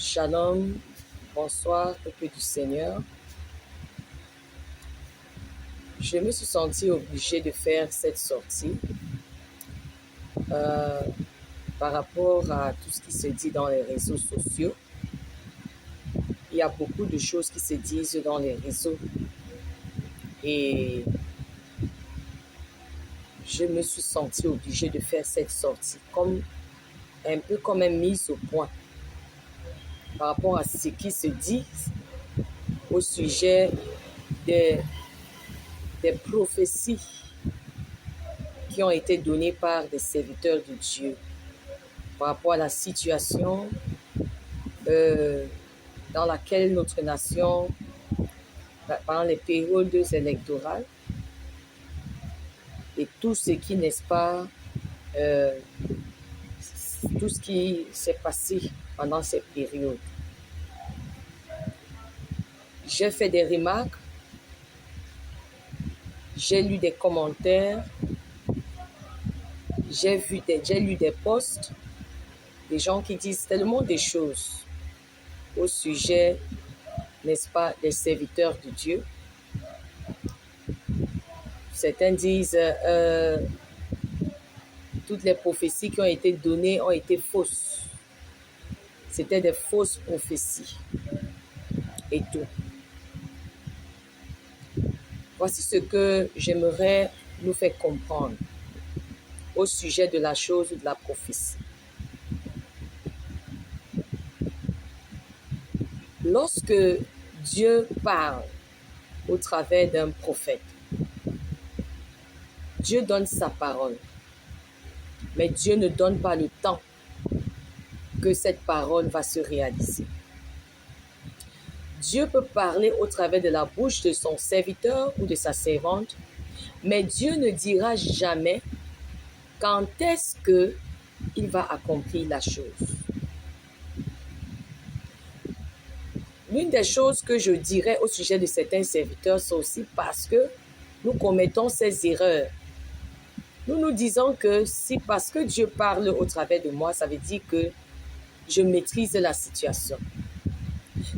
Shalom, bonsoir, peuple du Seigneur. Je me suis sentie obligée de faire cette sortie par rapport à tout ce qui se dit dans les réseaux sociaux. Il y a beaucoup de choses qui se disent dans les réseaux et je me suis sentie obligée de faire cette sortie un peu comme une mise au point par rapport à ce qui se dit au sujet des prophéties qui ont été données par des serviteurs de Dieu par rapport à la situation dans laquelle notre nation, pendant les périodes électorales, et tout ce qui, n'est-ce pas, tout ce qui s'est passé pendant cette période. J'ai fait des remarques, j'ai lu des commentaires, j'ai lu des posts, des gens qui disent tellement de choses au sujet, n'est-ce pas, des serviteurs de Dieu. Certains disent toutes les prophéties qui ont été données ont été fausses. C'était des fausses prophéties et tout. Voici ce que j'aimerais nous faire comprendre au sujet de la chose de la prophétie. Lorsque Dieu parle au travers d'un prophète, Dieu donne sa parole, mais Dieu ne donne pas le temps que cette parole va se réaliser. Dieu peut parler au travers de la bouche de son serviteur ou de sa servante, mais Dieu ne dira jamais quand est-ce qu'il va accomplir la chose. L'une des choses que je dirais au sujet de certains serviteurs, c'est aussi parce que nous commettons ces erreurs. Nous nous disons que si parce que Dieu parle au travers de moi, ça veut dire que je maîtrise la situation.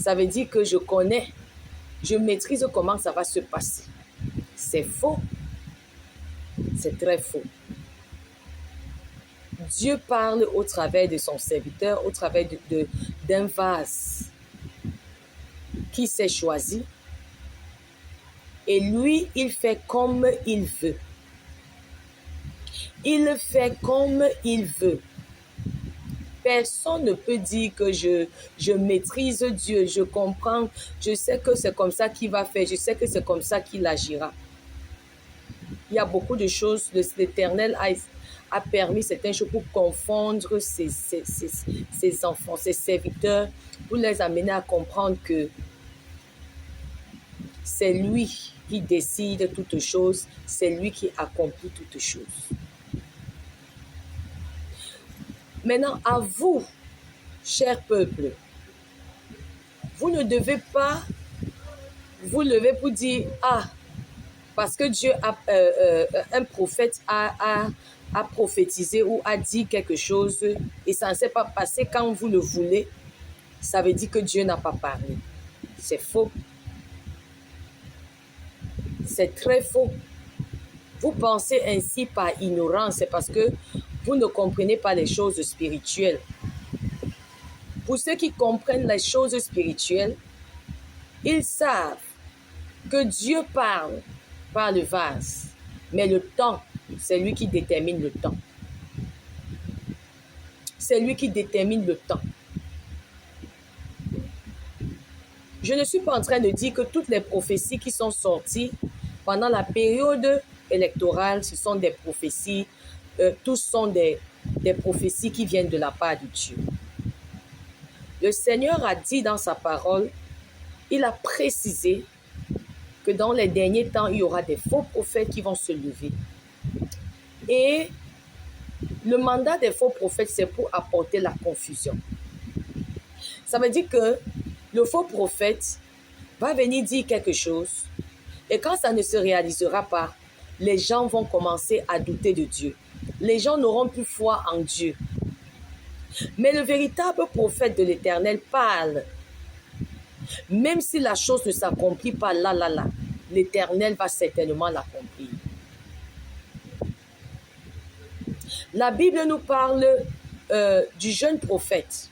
Ça veut dire que je maîtrise comment ça va se passer. C'est faux. C'est très faux. Dieu parle au travers de son serviteur, au travers d'un vase qui s'est choisi. Et lui, il fait comme il veut. Il fait comme il veut. Personne ne peut dire que je maîtrise Dieu, je comprends, je sais que c'est comme ça qu'il va faire, je sais que c'est comme ça qu'il agira. Il y a beaucoup de choses, l'Éternel a permis certaines choses pour confondre ses enfants, ses serviteurs, pour les amener à comprendre que c'est lui qui décide toutes choses, c'est lui qui accomplit toutes choses. Maintenant, à vous, cher peuple, vous ne devez pas vous lever pour dire « Ah, parce que Dieu un prophète a prophétisé ou a dit quelque chose et ça ne s'est pas passé quand vous le voulez, ça veut dire que Dieu n'a pas parlé. » C'est faux. C'est très faux. Vous pensez ainsi par ignorance, c'est parce que vous ne comprenez pas les choses spirituelles. Pour ceux qui comprennent les choses spirituelles, ils savent que Dieu parle par le vase, mais le temps, c'est lui qui détermine le temps. C'est lui qui détermine le temps. Je ne suis pas en train de dire que toutes les prophéties qui sont sorties pendant la période électorale, ce sont des prophéties, tous sont des prophéties qui viennent de la part de Dieu. Le Seigneur a dit dans sa parole, il a précisé que dans les derniers temps, il y aura des faux prophètes qui vont se lever. Et le mandat des faux prophètes, c'est pour apporter la confusion. Ça veut dire que le faux prophète va venir dire quelque chose et quand ça ne se réalisera pas, les gens vont commencer à douter de Dieu. Les gens n'auront plus foi en Dieu. Mais le véritable prophète de l'Éternel parle. Même si la chose ne s'accomplit pas là, l'Éternel va certainement l'accomplir. La Bible nous parle du jeune prophète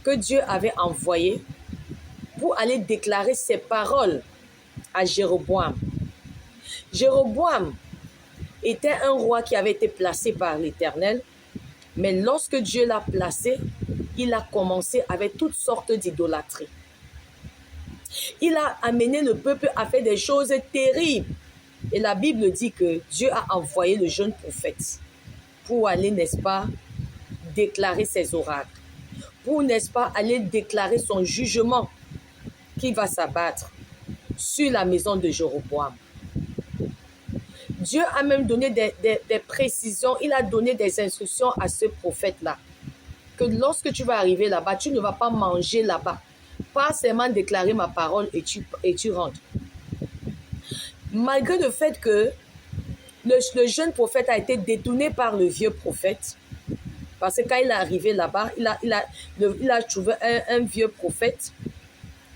que Dieu avait envoyé pour aller déclarer ses paroles à Jéroboam. Jéroboam était un roi qui avait été placé par l'Éternel, mais lorsque Dieu l'a placé, il a commencé avec toutes sortes d'idolâtries. Il a amené le peuple à faire des choses terribles. Et la Bible dit que Dieu a envoyé le jeune prophète pour aller, n'est-ce pas, déclarer ses oracles. Pour, n'est-ce pas, aller déclarer son jugement qui va s'abattre sur la maison de Jéroboam. Dieu a même donné des précisions, il a donné des instructions à ce prophète-là. Que lorsque tu vas arriver là-bas, tu ne vas pas manger là-bas. Pas seulement déclarer ma parole et tu rentres. Malgré le fait que le jeune prophète a été détourné par le vieux prophète, parce que quand il est arrivé là-bas, il a trouvé un vieux prophète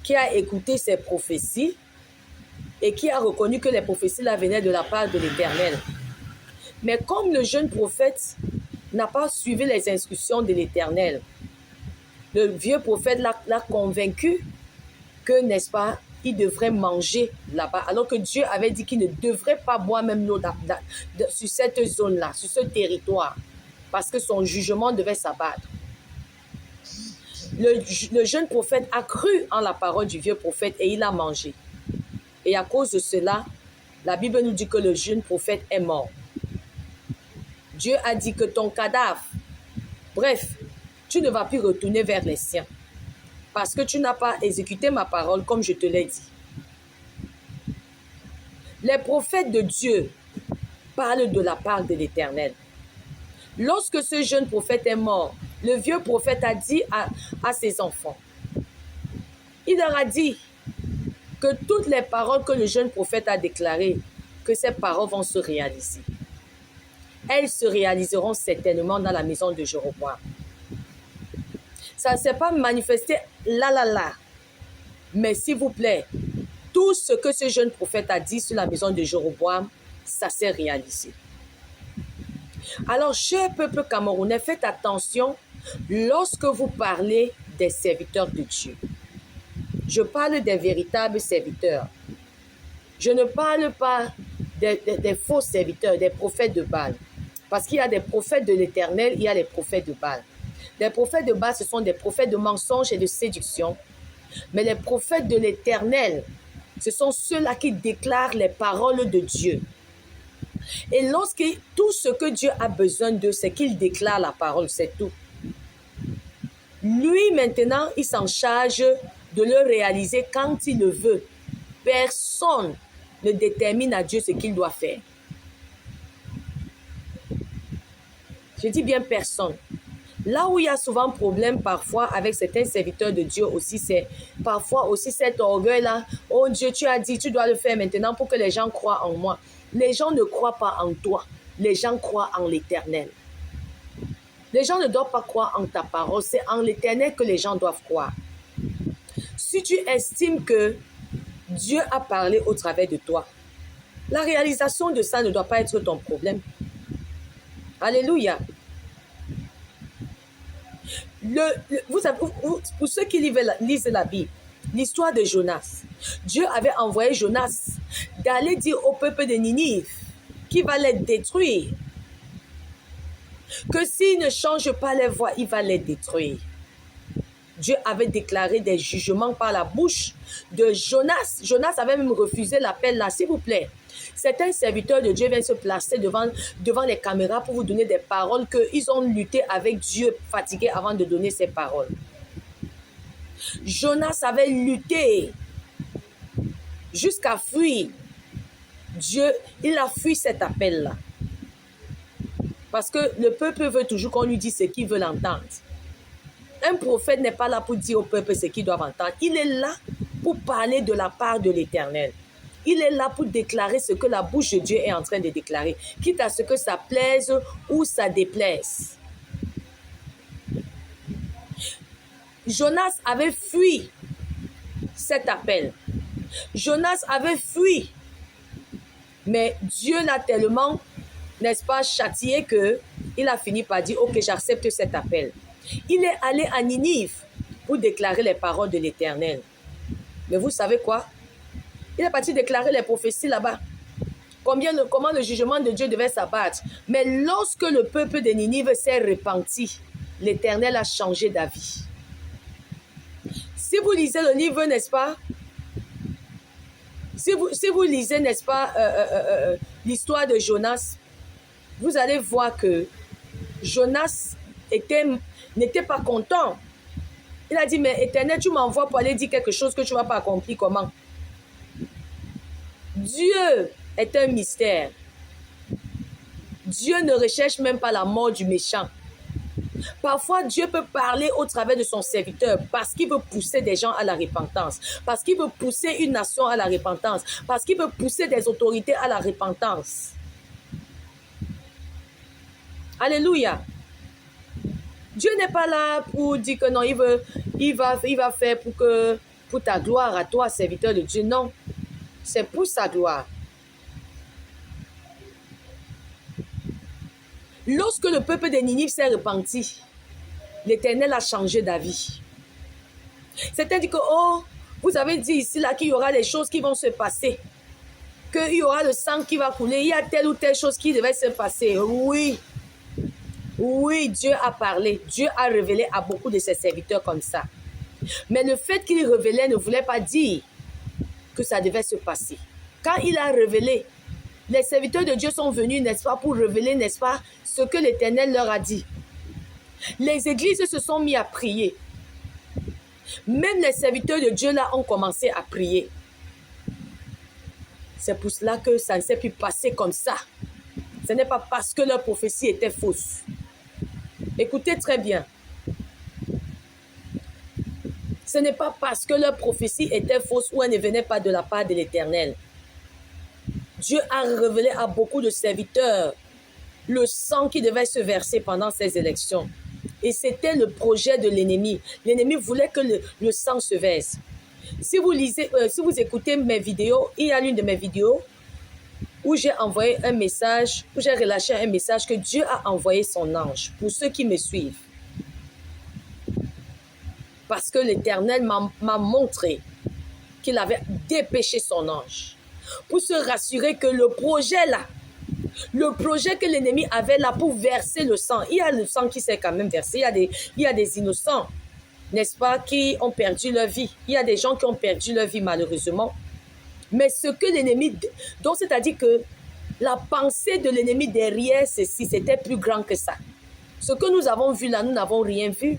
qui a écouté ses prophéties et qui a reconnu que les prophéties là venaient de la part de l'Éternel. Mais comme le jeune prophète n'a pas suivi les instructions de l'Éternel, le vieux prophète l'a convaincu que, n'est-ce pas, il devrait manger là-bas, alors que Dieu avait dit qu'il ne devrait pas boire même l'eau sur cette zone-là, sur ce territoire, parce que son jugement devait s'abattre. Le jeune prophète a cru en la parole du vieux prophète et il a mangé. Et à cause de cela, la Bible nous dit que le jeune prophète est mort. Dieu a dit que ton cadavre, bref, tu ne vas plus retourner vers les siens, parce que tu n'as pas exécuté ma parole comme je te l'ai dit. Les prophètes de Dieu parlent de la part de l'Éternel. Lorsque ce jeune prophète est mort, le vieux prophète a dit à ses enfants, il leur a dit que toutes les paroles que le jeune prophète a déclarées, que ces paroles vont se réaliser. Elles se réaliseront certainement dans la maison de Jéroboam. Ça ne s'est pas manifesté là. Mais s'il vous plaît, tout ce que ce jeune prophète a dit sur la maison de Jéroboam, ça s'est réalisé. Alors, cher peuple camerounais, faites attention lorsque vous parlez des serviteurs de Dieu. Je parle des véritables serviteurs. Je ne parle pas des faux serviteurs, des prophètes de Baal. Parce qu'il y a des prophètes de l'Éternel, il y a les prophètes de Baal. Les prophètes de Baal, ce sont des prophètes de mensonges et de séduction. Mais les prophètes de l'Éternel, ce sont ceux-là qui déclarent les paroles de Dieu. Et lorsque tout ce que Dieu a besoin d'eux, c'est qu'il déclare la parole, c'est tout. Lui, maintenant, il s'en charge de le réaliser quand il le veut. Personne ne détermine à Dieu ce qu'il doit faire. Je dis bien personne. Là où il y a souvent problème parfois avec certains serviteurs de Dieu aussi, c'est parfois aussi cet orgueil-là. Oh Dieu, tu as dit, tu dois le faire maintenant pour que les gens croient en moi. Les gens ne croient pas en toi. Les gens croient en l'Éternel. Les gens ne doivent pas croire en ta parole. C'est en l'Éternel que les gens doivent croire. Si tu estimes que Dieu a parlé au travers de toi, la réalisation de ça ne doit pas être ton problème. Alléluia. Pour ceux qui lisent la Bible, l'histoire de Jonas, Dieu avait envoyé Jonas d'aller dire au peuple de Ninive qu'il va les détruire. Que s'ils ne changent pas les voies, il va les détruire. Dieu avait déclaré des jugements par la bouche de Jonas. Jonas avait même refusé l'appel là, s'il vous plaît. Certains serviteurs de Dieu viennent se placer devant les caméras pour vous donner des paroles qu'ils ont lutté avec Dieu, fatigué avant de donner ces paroles. Jonas avait lutté jusqu'à fuir. Dieu, il a fui cet appel-là. Parce que le peuple veut toujours qu'on lui dise ce qu'il veut entendre. Un prophète n'est pas là pour dire au peuple ce qu'ils doivent entendre. Il est là pour parler de la part de l'Éternel. Il est là pour déclarer ce que la bouche de Dieu est en train de déclarer, quitte à ce que ça plaise ou ça déplaise. Jonas avait fui cet appel. Jonas avait fui. Mais Dieu l'a tellement, n'est-ce pas, châtié qu'il a fini par dire, ok, j'accepte cet appel. Il est allé à Ninive pour déclarer les paroles de l'Éternel. Mais vous savez quoi? Il est parti déclarer les prophéties là-bas. Comment le jugement de Dieu devait s'abattre. Mais lorsque le peuple de Ninive s'est repenti, l'Éternel a changé d'avis. Si vous lisez le livre, n'est-ce pas? Si vous lisez, n'est-ce pas, l'histoire de Jonas, vous allez voir que Jonas n'était pas content. Il a dit, mais Éternel, tu m'envoies pour aller dire quelque chose que tu ne vas pas accomplir. Comment? Dieu est un mystère. Dieu ne recherche même pas la mort du méchant. Parfois, Dieu peut parler au travers de son serviteur parce qu'il veut pousser des gens à la repentance, parce qu'il veut pousser une nation à la repentance, parce qu'il veut pousser des autorités à la repentance. Alléluia. Dieu n'est pas là pour dire que non, il va faire pour ta gloire à toi, serviteur de Dieu. Non, c'est pour sa gloire. Lorsque le peuple de Ninive s'est repenti, l'Éternel a changé d'avis. C'est-à-dire que, oh, vous avez dit ici là qu'il y aura des choses qui vont se passer, qu'il y aura le sang qui va couler, il y a telle ou telle chose qui devait se passer. Oui, Dieu a parlé, Dieu a révélé à beaucoup de ses serviteurs comme ça. Mais le fait qu'il révélait ne voulait pas dire que ça devait se passer. Quand il a révélé, les serviteurs de Dieu sont venus, n'est-ce pas, pour révéler, n'est-ce pas, ce que l'Éternel leur a dit. Les églises se sont mis à prier. Même les serviteurs de Dieu là ont commencé à prier. C'est pour cela que ça ne s'est plus passé comme ça. Ce n'est pas parce que leur prophétie était fausse. Écoutez très bien. Ce n'est pas parce que leur prophétie était fausse ou elle ne venait pas de la part de l'Éternel. Dieu a révélé à beaucoup de serviteurs le sang qui devait se verser pendant ces élections. Et c'était le projet de l'ennemi. L'ennemi voulait que le sang se verse. Si vous écoutez mes vidéos, il y a l'une de mes vidéos où j'ai envoyé un message, où j'ai relâché un message que Dieu a envoyé son ange pour ceux qui me suivent. Parce que l'Éternel m'a montré qu'il avait dépêché son ange pour se rassurer que le projet là, le projet que l'ennemi avait là pour verser le sang, il y a le sang qui s'est quand même versé, il y a des innocents, n'est-ce pas, qui ont perdu leur vie. Il y a des gens qui ont perdu leur vie malheureusement. Mais ce que l'ennemi, donc c'est-à-dire que la pensée de l'ennemi derrière ceci, c'était plus grand que ça. Ce que nous avons vu là, nous n'avons rien vu.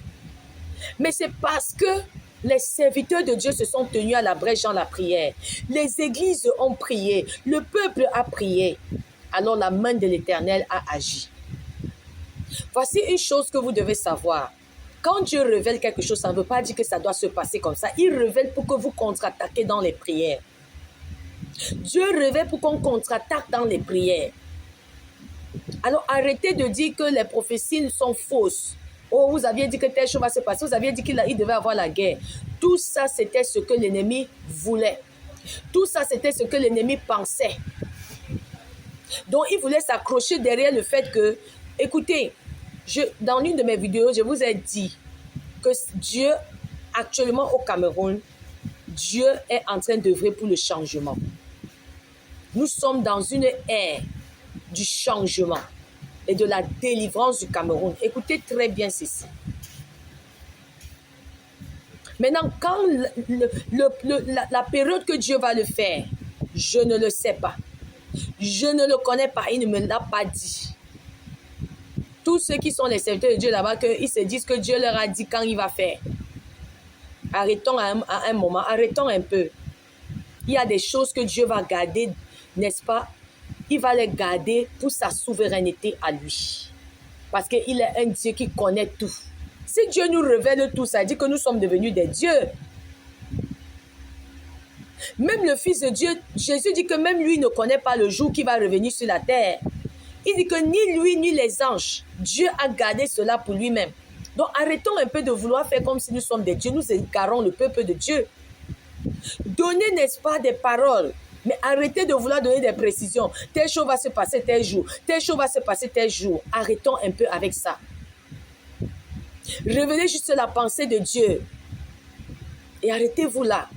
Mais c'est parce que les serviteurs de Dieu se sont tenus à la brèche dans la prière. Les églises ont prié, le peuple a prié. Alors la main de l'Éternel a agi. Voici une chose que vous devez savoir. Quand Dieu révèle quelque chose, ça ne veut pas dire que ça doit se passer comme ça. Il révèle pour que vous contre-attaquez dans les prières. Dieu révèle pour qu'on contre-attaque dans les prières. Alors arrêtez de dire que les prophéties sont fausses. Oh, vous aviez dit que telle chose va se passer. Vous aviez dit qu'il devait avoir la guerre. Tout ça, c'était ce que l'ennemi voulait. Tout ça, c'était ce que l'ennemi pensait. Donc, il voulait s'accrocher derrière le fait que, écoutez, dans l'une de mes vidéos, je vous ai dit que Dieu, actuellement au Cameroun, Dieu est en train d'œuvrer pour le changement. Nous sommes dans une ère du changement et de la délivrance du Cameroun. Écoutez très bien ceci. Maintenant, quand la période que Dieu va le faire, je ne le sais pas. Je ne le connais pas, il ne me l'a pas dit. Tous ceux qui sont les serviteurs de Dieu là-bas, ils se disent que Dieu leur a dit quand il va faire. Arrêtons à un moment, arrêtons un peu. Il y a des choses que Dieu va garder, n'est-ce pas? Il va les garder pour sa souveraineté à lui. Parce qu'il est un Dieu qui connaît tout. Si Dieu nous révèle tout, ça dit que nous sommes devenus des dieux. Même le Fils de Dieu, Jésus dit que même lui ne connaît pas le jour qui va revenir sur la terre. Il dit que ni lui ni les anges, Dieu a gardé cela pour lui-même. Donc arrêtons un peu de vouloir faire comme si nous sommes des dieux. Nous égarons le peuple de Dieu. Donnez, n'est-ce pas, des paroles. Mais arrêtez de vouloir donner des précisions. Telle chose va se passer tel jour. Telle chose va se passer tel jour. Arrêtons un peu avec ça. Révélez juste la pensée de Dieu. Et arrêtez-vous là.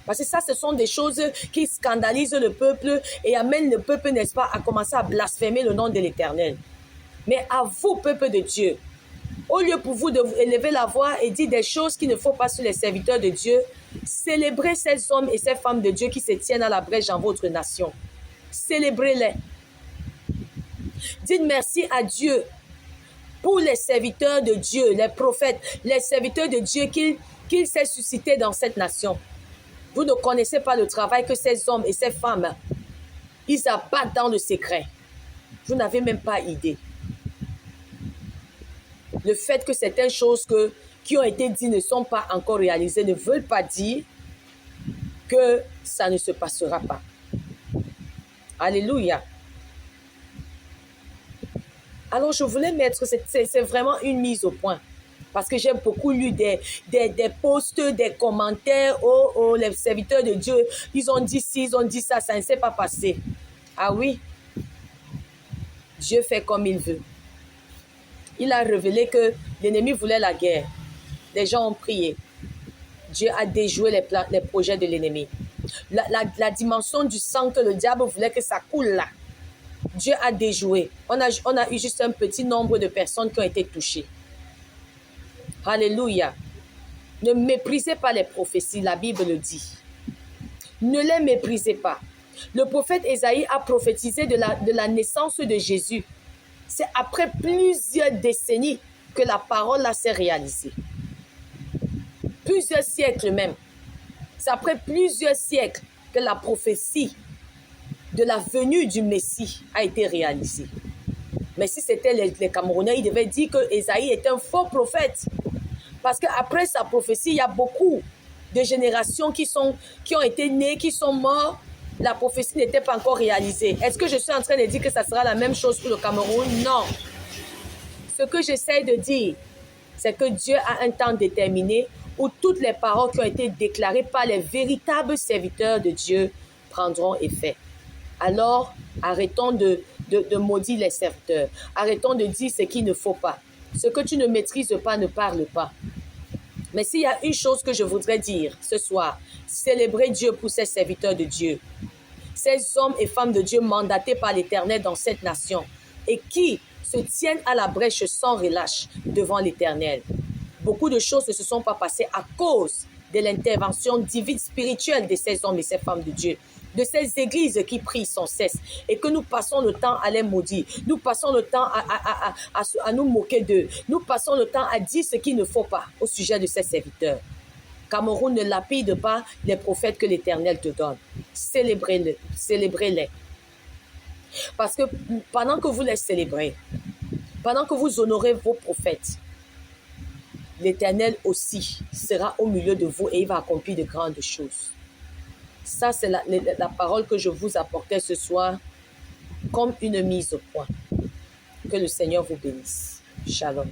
Parce que ça, ce sont des choses qui scandalisent le peuple et amènent le peuple, n'est-ce pas, à commencer à blasphémer le nom de l'Éternel. Mais à vous, peuple de Dieu, au lieu pour vous de vous élever la voix et dire des choses qu'il ne faut pas sur les serviteurs de Dieu, célébrez ces hommes et ces femmes de Dieu qui se tiennent à la brèche dans votre nation. Célébrez-les. Dites merci à Dieu pour les serviteurs de Dieu, les prophètes, les serviteurs de Dieu qu'il s'est suscité dans cette nation. Vous ne connaissez pas le travail que ces hommes et ces femmes, ils abattent dans le secret. Vous n'avez même pas idée. Le fait que certaines choses qui ont été dites ne sont pas encore réalisées ne veulent pas dire que ça ne se passera pas. Alléluia. Alors je voulais mettre, c'est vraiment une mise au point. Parce que j'ai beaucoup lu des posts, des commentaires. Oh, les serviteurs de Dieu, ils ont dit ci, ils ont dit ça, ça ne s'est pas passé. Ah oui, Dieu fait comme il veut. Il a révélé que l'ennemi voulait la guerre. Les gens ont prié. Dieu a déjoué les projets de l'ennemi. La dimension du sang que le diable voulait que ça coule là. Dieu a déjoué. On a eu juste un petit nombre de personnes qui ont été touchées. Alléluia. Ne méprisez pas les prophéties, la Bible le dit. Ne les méprisez pas. Le prophète Ésaïe a prophétisé de la naissance de Jésus. C'est après plusieurs décennies que la parole là s'est réalisée. Plusieurs siècles même. C'est après plusieurs siècles que la prophétie de la venue du Messie a été réalisée. Mais si c'était les Camerounais, ils devaient dire que Ésaïe est un faux prophète. Parce qu'après sa prophétie, il y a beaucoup de générations qui ont été nées, qui sont morts. La prophétie n'était pas encore réalisée. Est-ce que je suis en train de dire que ça sera la même chose pour le Cameroun? Non. Ce que j'essaie de dire, c'est que Dieu a un temps déterminé où toutes les paroles qui ont été déclarées par les véritables serviteurs de Dieu prendront effet. Alors, arrêtons de maudire les serviteurs. Arrêtons de dire ce qu'il ne faut pas. Ce que tu ne maîtrises pas, ne parle pas. Mais s'il y a une chose que je voudrais dire ce soir, célébrez Dieu pour ces serviteurs de Dieu. Ces hommes et femmes de Dieu mandatés par l'Éternel dans cette nation et qui se tiennent à la brèche sans relâche devant l'Éternel. Beaucoup de choses ne se sont pas passées à cause de l'intervention divine spirituelle de ces hommes et ces femmes de Dieu, de ces églises qui prient sans cesse et que nous passons le temps à les maudire, nous passons le temps à nous moquer d'eux, nous passons le temps à dire ce qu'il ne faut pas au sujet de ces serviteurs. Cameroun, ne lapide pas les prophètes que l'Éternel te donne. Célébrez-les. Célébrez-les. Parce que pendant que vous les célébrez, pendant que vous honorez vos prophètes, l'Éternel aussi sera au milieu de vous et il va accomplir de grandes choses. Ça, c'est la parole que je vous apportais ce soir comme une mise au point. Que le Seigneur vous bénisse. Shalom.